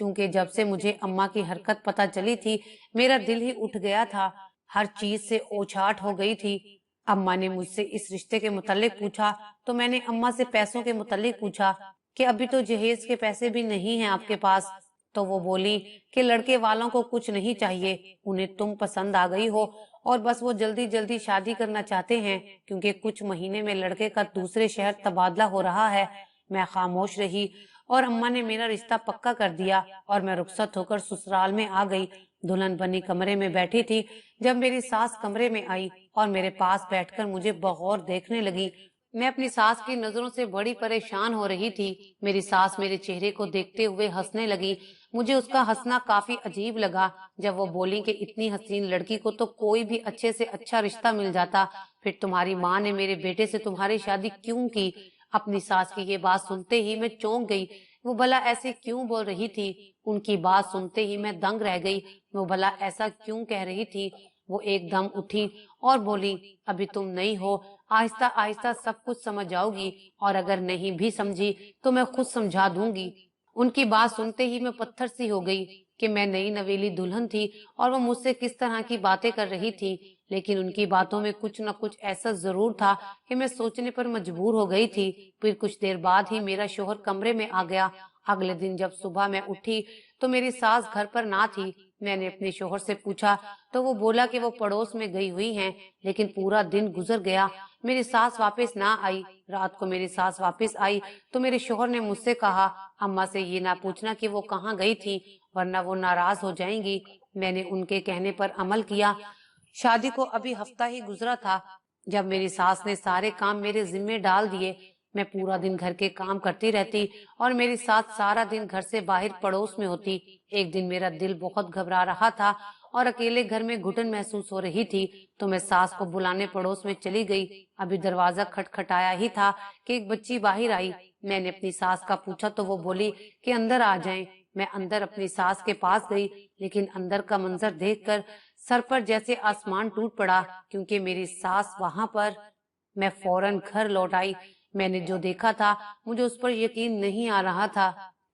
چونکہ جب سے مجھے اماں کی حرکت پتہ چلی تھی میرا دل ہی اٹھ گیا تھا، ہر چیز سے اوچھاٹ ہو گئی تھی۔ اماں نے مجھ سے اس رشتے کے متعلق پوچھا تو میں نے اماں سے پیسوں کے متعلق پوچھا کہ ابھی تو جہیز کے پیسے بھی نہیں ہیں آپ کے پاس، تو وہ بولی کہ لڑکے والوں کو کچھ نہیں چاہیے، انہیں تم پسند آ گئی ہو اور بس وہ جلدی جلدی شادی کرنا چاہتے ہیں کیونکہ کچھ مہینے میں لڑکے کا دوسرے شہر تبادلہ ہو رہا ہے۔ میں خاموش رہی اور اماں نے میرا رشتہ پکا کر دیا اور میں رخصت ہو کر سسرال میں آ گئی۔ دلہن بنی کمرے میں بیٹھی تھی جب میری ساس کمرے میں آئی اور میرے پاس بیٹھ کر مجھے بغور دیکھنے لگی۔ میں اپنی ساس کی نظروں سے بڑی پریشان ہو رہی تھی۔ میری ساس میرے چہرے کو دیکھتے ہوئے ہنسنے لگی۔ مجھے اس کا ہنسنا کافی عجیب لگا جب وہ بولی کہ اتنی حسین لڑکی کو تو کوئی بھی اچھے سے اچھا رشتہ مل جاتا، پھر تمہاری ماں نے میرے بیٹے سے تمہاری شادی کیوں کی؟ اپنی ساس کی یہ بات سنتے ہی میں چونک گئی۔ وہ بھلا ایسے کیوں بول رہی تھی؟ ان کی بات سنتے ہی میں دنگ رہ گئی۔ وہ بھلا ایسا کیوں کہہ رہی تھی؟ وہ ایک دم اٹھی اور بولی، ابھی تم نئی ہو، آہستہ آہستہ سب کچھ سمجھ جاؤ گی، اور اگر نہیں بھی سمجھی تو میں خود سمجھا دوں گی۔ ان کی بات سنتے ہی میں پتھر سی ہو گئی کہ میں نئی نویلی دلہن تھی اور وہ مجھ سے کس طرح کی باتیں کر رہی تھی، لیکن ان کی باتوں میں کچھ نہ کچھ ایسا ضرور تھا کہ میں سوچنے پر مجبور ہو گئی تھی۔ پھر کچھ دیر بعد ہی میرا شوہر کمرے میں آ گیا۔ اگلے دن جب صبح میں اٹھی تو میری ساس گھر پر نہ تھی۔ میں نے اپنے شوہر سے پوچھا تو وہ بولا کہ وہ پڑوس میں گئی ہوئی ہیں، لیکن پورا دن گزر گیا، میری ساس واپس نہ آئی۔ رات کو میری ساس واپس آئی تو میرے شوہر نے مجھ سے کہا، اماں سے یہ نہ پوچھنا کہ وہ کہاں گئی تھی ورنہ وہ ناراض ہو جائیں گی۔ میں نے ان کے کہنے پر عمل کیا۔ شادی کو ابھی ہفتہ ہی گزرا تھا جب میری ساس نے سارے کام میرے ذمے ڈال دیے۔ میں پورا دن گھر کے کام کرتی رہتی اور میری ساس سارا دن گھر سے باہر پڑوس میں ہوتی۔ ایک دن میرا دل بہت گھبرا رہا تھا اور اکیلے گھر میں گھٹن محسوس ہو رہی تھی تو میں ساس کو بلانے پڑوس میں چلی گئی۔ ابھی دروازہ کھٹکھٹایا ہی تھا کہ ایک بچی باہر آئی۔ میں نے اپنی ساس کا پوچھا تو وہ بولی کہ اندر آ جائیں۔ میں اندر اپنی ساس کے پاس گئی، لیکن اندر کا منظر دیکھ کر سر پر جیسے آسمان ٹوٹ پڑا کیونکہ میری ساس وہاں پر۔ میں فوراً گھر لوٹ آئی۔ میں نے جو دیکھا تھا مجھے اس پر یقین نہیں آ رہا تھا۔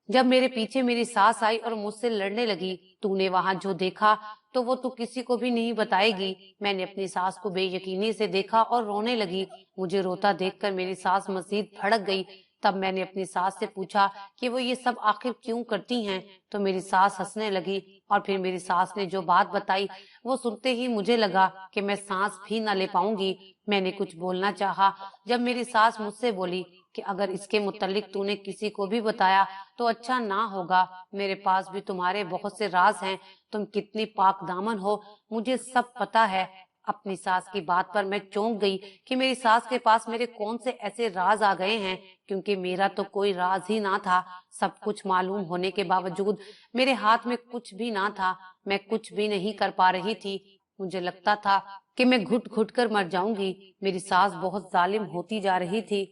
جب میرے پیچھے میری ساس آئی اور مجھ سے لڑنے لگی، تو نے وہاں جو دیکھا تو وہ تو کسی کو بھی نہیں بتائے گی۔ میں نے اپنی ساس کو بے یقینی سے دیکھا اور رونے لگی۔ مجھے روتا دیکھ کر میری ساس مزید بھڑک گئی۔ تب میں نے اپنی ساس سے پوچھا کہ وہ یہ سب آخر کیوں کرتی ہیں، تو میری ساس ہنسنے لگی اور پھر میری ساس نے جو بات بتائی وہ سنتے ہی مجھے لگا کہ میں سانس بھی نہ لے پاؤں گی۔ میں نے کچھ بولنا چاہا جب میری ساس مجھ سے بولی کہ اگر اس کے متعلق تو نے کسی کو بھی بتایا تو اچھا نہ ہوگا، میرے پاس بھی تمہارے بہت سے راز ہیں، تم کتنی پاک دامن ہو، مجھے سب پتا ہے۔ اپنی ساس کی بات پر میں چونک گئی کہ میری ساس کے پاس میرے کون سے ایسے راز آ گئے ہیں، کیونکہ میرا تو کوئی راز ہی نہ تھا۔ سب کچھ معلوم ہونے کے باوجود میرے ہاتھ میں کچھ بھی نہ تھا، میں کچھ بھی نہیں کر پا رہی تھی۔ مجھے لگتا تھا کہ میں گھٹ گھٹ کر مر جاؤں گی۔ میری ساس بہت ظالم ہوتی جا رہی تھی۔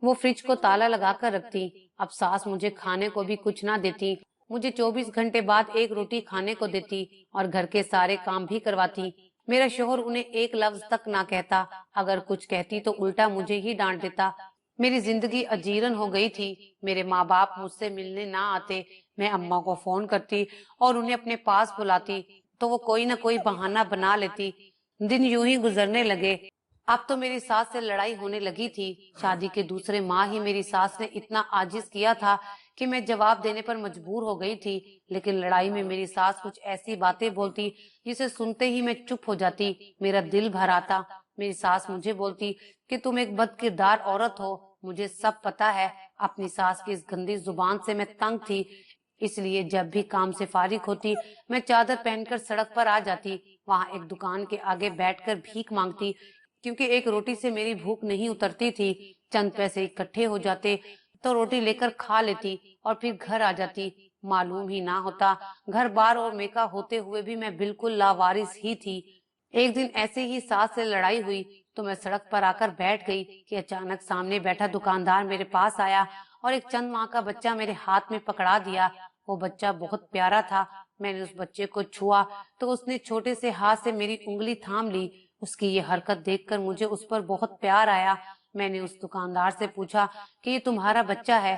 وہ فریج کو تالا لگا کر رکھتی، اب ساس مجھے کھانے کو بھی کچھ نہ دیتی، مجھے 24 گھنٹے بعد ایک روٹی کھانے کو دیتی اور گھر کے سارے کام بھی کرواتی۔ میرا شوہر انہیں ایک لفظ تک نہ کہتا، اگر کچھ کہتی تو الٹا مجھے ہی ڈانٹ دیتا۔ میری زندگی اجیرن ہو گئی تھی۔ میرے ماں باپ مجھ سے ملنے نہ آتے، میں اماں کو فون کرتی اور انہیں اپنے پاس بلاتی تو وہ کوئی نہ کوئی بہانہ بنا لیتی۔ دن یوں ہی گزرنے لگے۔ اب تو میری ساس سے لڑائی ہونے لگی تھی۔ شادی کے دوسرے ماہ ہی میری ساس نے اتنا عاجز کیا تھا کہ میں جواب دینے پر مجبور ہو گئی تھی، لیکن لڑائی میں میری ساس کچھ ایسی باتیں بولتی جسے سنتے ہی میں چپ ہو جاتی، میرا دل بھر آتا۔ میری ساس مجھے بولتی کہ تم ایک بد کردار عورت ہو، مجھے سب پتا ہے۔ اپنی ساس کی اس گندی زبان سے میں تنگ تھی، اس لیے جب بھی کام سے فارغ ہوتی میں چادر پہن کر سڑک پر آ جاتی، وہاں ایک دکان کے آگے بیٹھ کر بھیک مانگتی، کیونکہ ایک روٹی سے میری بھوک نہیں اترتی تھی۔ چند پیسے اکٹھے ہو جاتے تو روٹی لے کر کھا لیتی اور پھر گھر آ جاتی۔ معلوم ہی نہ ہوتا گھر بار اور میکا ہوتے ہوئے بھی میں بالکل لاوارث ہی تھی۔ ایک دن ایسے ہی ساس سے لڑائی ہوئی تو میں سڑک پر آ کر بیٹھ گئی کہ اچانک سامنے بیٹھا دکاندار میرے پاس آیا اور ایک چند ماہ کا بچہ میرے ہاتھ میں پکڑا دیا۔ وہ بچہ بہت پیارا تھا۔ میں نے اس بچے کو چھوا تو اس نے چھوٹے سے ہاتھ سے میری انگلی تھام لی۔ اس کی یہ حرکت دیکھ کر مجھے اس پر بہت پیار آیا۔ میں نے اس دکاندار سے پوچھا کہ یہ تمہارا بچہ ہے؟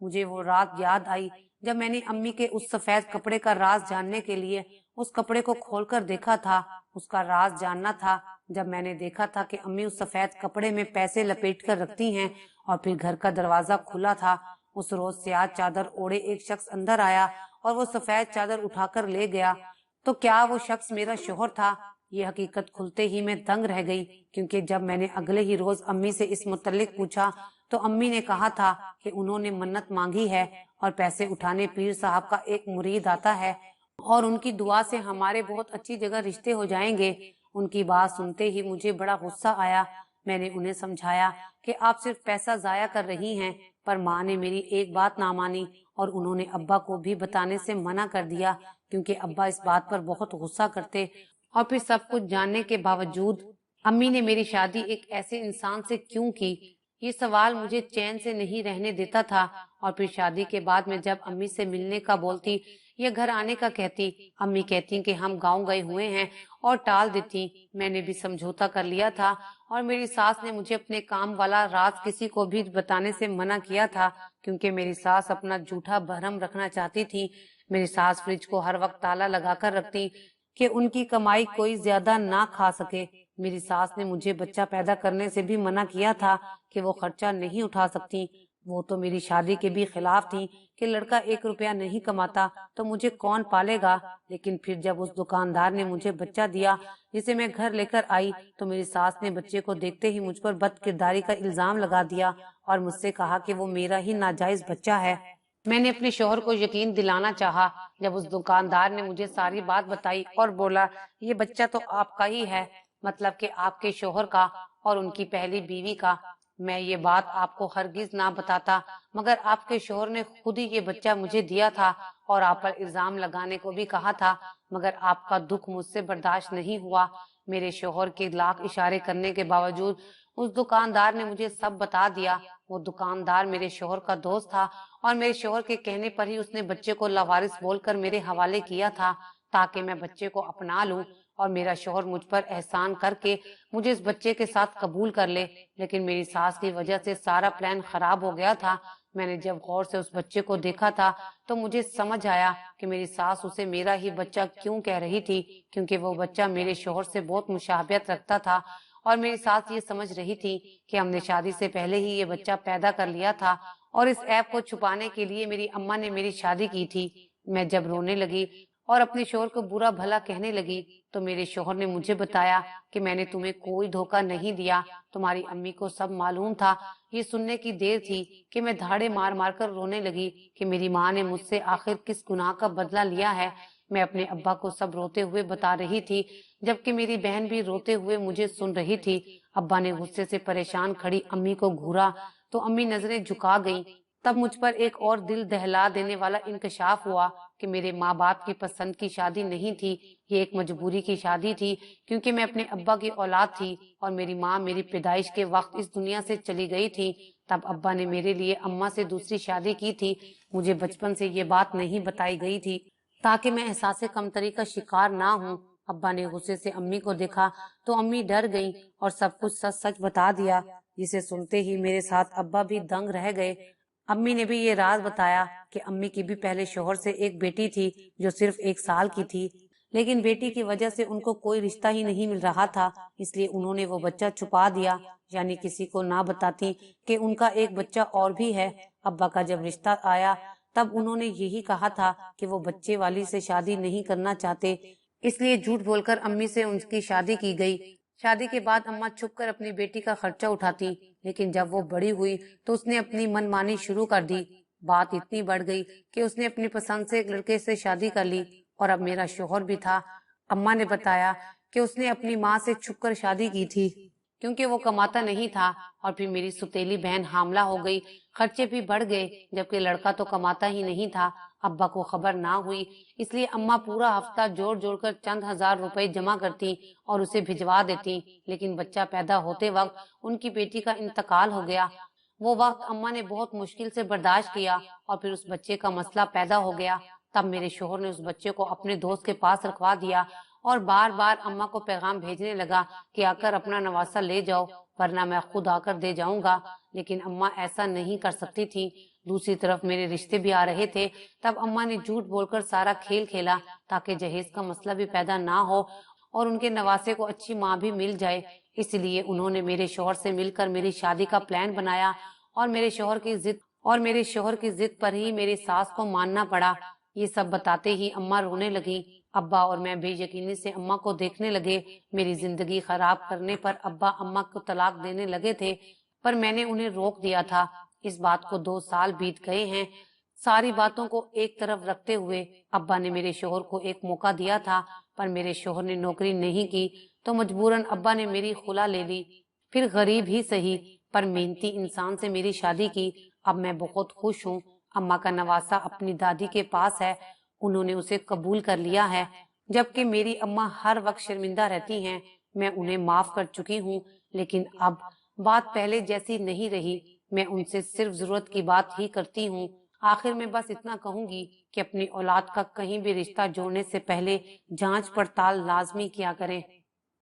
مجھے وہ رات یاد آئی جب میں نے امی کے اس سفید کپڑے کا راز جاننے کے لیے اس کپڑے کو کھول کر دیکھا تھا۔ اس کا راز جاننا تھا جب میں نے دیکھا تھا کہ امی اس سفید کپڑے میں پیسے لپیٹ کر رکھتی ہیں اور پھر گھر کا دروازہ کھلا تھا۔ اس روز سیاہ چادر اوڑھے ایک شخص اندر آیا اور وہ سفید چادر اٹھا کر لے گیا۔ تو کیا وہ شخص میرا شوہر تھا؟ یہ حقیقت کھلتے ہی میں دنگ رہ گئی، کیونکہ جب میں نے اگلے ہی روز امی سے اس متعلق پوچھا تو امی نے کہا تھا کہ انہوں نے منت مانگی ہے اور پیسے اٹھانے پیر صاحب کا ایک مرید آتا ہے اور ان کی دعا سے ہمارے بہت اچھی جگہ رشتے ہو جائیں گے۔ ان کی بات سنتے ہی مجھے بڑا غصہ آیا۔ میں نے انہیں سمجھایا کہ آپ صرف پیسہ ضائع کر رہی ہیں، پر ماں نے میری ایک بات نہ مانی اور انہوں نے ابا کو بھی بتانے سے منع کر دیا، کیونکہ ابا اس بات پر بہت غصہ کرتے۔ اور پھر سب کچھ جاننے کے باوجود امی نے میری شادی ایک ایسے انسان سے کیوں کی؟ یہ سوال مجھے چین سے نہیں رہنے دیتا تھا۔ اور پھر شادی کے بعد میں جب امی سے ملنے کا بولتی یا گھر آنے کا کہتی، امی کہتی کہ ہم گاؤں گئے ہوئے ہیں اور ٹال دیتی۔ میں نے بھی سمجھوتا کر لیا تھا اور میری ساس نے مجھے اپنے کام والا راز کسی کو بھی بتانے سے منع کیا تھا، کیونکہ میری ساس اپنا جھوٹا بھرم رکھنا چاہتی تھی۔ میری ساس فریج کو ہر وقت تالا لگا کر رکھتی کہ ان کی کمائی کوئی زیادہ نہ کھا سکے۔ میری ساس نے مجھے بچہ پیدا کرنے سے بھی منع کیا تھا کہ وہ خرچہ نہیں اٹھا سکتی۔ وہ تو میری شادی کے بھی خلاف تھی کہ لڑکا 1 روپیہ نہیں کماتا تو مجھے کون پالے گا۔ لیکن پھر جب اس دکاندار نے مجھے بچہ دیا جسے میں گھر لے کر آئی تو میری ساس نے بچے کو دیکھتے ہی مجھ پر بد کرداری کا الزام لگا دیا اور مجھ سے کہا کہ وہ میرا ہی ناجائز بچہ ہے۔ میں نے اپنے شوہر کو یقین دلانا چاہا جب اس دکاندار نے مجھے ساری بات بتائی اور بولا یہ بچہ تو آپ کا ہی ہے، مطلب کہ آپ کے شوہر کا اور ان کی پہلی بیوی کا۔ میں یہ بات آپ کو ہرگز نہ بتاتا، مگر آپ کے شوہر نے خود ہی یہ بچہ مجھے دیا تھا اور آپ پر الزام لگانے کو بھی کہا تھا، مگر آپ کا دکھ مجھ سے برداشت نہیں ہوا۔ میرے شوہر کے لاکھ اشارے کرنے کے باوجود اس دکاندار نے مجھے سب بتا دیا۔ وہ دکاندار میرے شوہر کا دوست تھا اور میرے شوہر کے کہنے پر ہی اس نے بچے کو لاوارث بول کر میرے حوالے کیا تھا تاکہ میں بچے کو اپنا لوں اور میرا شوہر مجھ پر احسان کر کے مجھے اس بچے کے ساتھ قبول کر لے۔ لیکن میری ساس کی وجہ سے سارا پلان خراب ہو گیا تھا۔ میں نے جب غور سے اس بچے کو دیکھا تھا تو مجھے سمجھ آیا کہ میری ساس اسے میرا ہی بچہ کیوں کہہ رہی تھی، کیونکہ وہ بچہ میرے شوہر سے بہت مشابہت رکھتا تھا اور میری ساس یہ سمجھ رہی تھی کہ ہم نے شادی سے پہلے ہی یہ بچہ پیدا کر لیا تھا اور اس عیب کو چھپانے کے لیے میری اماں نے میری شادی کی تھی۔ میں جب رونے لگی اور اپنے شوہر کو برا بھلا کہنے لگی تو میرے شوہر نے مجھے بتایا کہ میں نے تمہیں کوئی دھوکہ نہیں دیا، تمہاری امی کو سب معلوم تھا۔ یہ سننے کی دیر تھی کہ میں دھاڑے مار مار کر رونے لگی کہ میری ماں نے مجھ سے آخر کس گناہ کا بدلہ لیا ہے۔ میں اپنے ابا کو سب روتے ہوئے بتا رہی تھی، جبکہ میری بہن بھی روتے ہوئے مجھے سن رہی تھی۔ ابا نے غصے سے پریشان کھڑی امی کو گھورا تو امی نظریں جھکا گئیں۔ تب مجھ پر ایک اور دل دہلا دینے والا انکشاف ہوا کہ میرے ماں باپ کی پسند کی شادی نہیں تھی، یہ ایک مجبوری کی شادی تھی، کیونکہ میں اپنے ابا کی اولاد تھی اور میری ماں میری پیدائش کے وقت اس دنیا سے چلی گئی تھی۔ تب ابا نے میرے لیے اماں سے دوسری شادی کی تھی۔ مجھے بچپن سے یہ بات نہیں بتائی گئی تھی تاکہ میں احساس کمتری کا شکار نہ ہوں۔ ابا نے غصے سے امی کو دیکھا تو امی ڈر گئیں اور سب کچھ سچ سچ بتا دیا، جسے سنتے ہی میرے ساتھ ابا بھی دنگ رہ گئے۔ امی نے بھی یہ راز بتایا کہ امی کی بھی پہلے شوہر سے ایک بیٹی تھی جو صرف 1 سال کی تھی، لیکن بیٹی کی وجہ سے ان کو کوئی رشتہ ہی نہیں مل رہا تھا، اس لیے انہوں نے وہ بچہ چھپا دیا، یعنی کسی کو نہ بتاتی کہ ان کا ایک بچہ اور بھی ہے۔ ابا کا جب رشتہ آیا تب انہوں نے یہی کہا تھا کہ وہ بچے والی سے شادی نہیں کرنا چاہتے، اس لیے جھوٹ بول کر امی سے ان کی شادی کی گئی۔ شادی کے بعد اماں چھپ کر اپنی بیٹی کا خرچہ اٹھاتی، لیکن جب وہ بڑی ہوئی تو اس نے اپنی من مانی شروع کر دی۔ بات اتنی بڑھ گئی کہ اس نے اپنی پسند سے ایک لڑکے سے شادی کر لی اور اب میرا شوہر بھی تھا۔ اماں نے بتایا کہ اس نے اپنی ماں سے چھپ کر شادی کی تھی کیونکہ وہ کماتا نہیں تھا، اور پھر میری سوتیلی بہن حاملہ ہو گئی، خرچے بھی بڑھ گئے جبکہ لڑکا تو کماتا ہی نہیں تھا۔ ابا کو خبر نہ ہوئی، اس لیے اماں پورا ہفتہ جوڑ جوڑ کر چند ہزار روپے جمع کرتی اور اسے بھجوا دیتی، لیکن بچہ پیدا ہوتے وقت ان کی بیٹی کا انتقال ہو گیا۔ وہ وقت اماں نے بہت مشکل سے برداشت کیا اور پھر اس بچے کا مسئلہ پیدا ہو گیا۔ تب میرے شوہر نے اس بچے کو اپنے دوست کے پاس رکھوا دیا اور بار بار اماں کو پیغام بھیجنے لگا کہ آ کر اپنا نواسا لے جاؤ ورنہ میں خود آ کر دے جاؤں گا، لیکن اماں ایسا نہیں کر سکتی تھی۔ دوسری طرف میرے رشتے بھی آ رہے تھے۔ تب اماں نے جھوٹ بول کر سارا کھیل کھیلا تاکہ جہیز کا مسئلہ بھی پیدا نہ ہو اور ان کے نواسے کو اچھی ماں بھی مل جائے۔ اس لیے انہوں نے میرے شوہر سے مل کر میری شادی کا پلان بنایا اور میرے شوہر کی ضد پر ہی میری ساس کو ماننا پڑا۔ یہ سب بتاتے ہی اماں رونے لگی۔ ابا اور میں بے یقینی سے اماں کو دیکھنے لگے۔ میری زندگی خراب کرنے پر ابا اماں کو طلاق دینے لگے تھے، پر میں نے انہیں روک دیا تھا۔ اس بات کو 2 سال بیت گئے ہیں۔ ساری باتوں کو ایک طرف رکھتے ہوئے ابا نے میرے شوہر کو ایک موقع دیا تھا، پر میرے شوہر نے نوکری نہیں کی تو مجبوراً ابا نے میری خلا لے لی۔ پھر غریب ہی سہی پر محنتی انسان سے میری شادی کی۔ اب میں بہت خوش ہوں۔ اماں کا نواسہ اپنی دادی کے پاس ہے، انہوں نے اسے قبول کر لیا ہے، جبکہ میری اماں ہر وقت شرمندہ رہتی ہیں۔ میں انہیں معاف کر چکی ہوں، لیکن اب بات پہلے جیسی نہیں رہی۔ میں ان سے صرف ضرورت کی بات ہی کرتی ہوں۔ آخر میں بس اتنا کہوں گی کہ اپنی اولاد کا کہیں بھی رشتہ جوڑنے سے پہلے جانچ پڑتال لازمی کیا کریں۔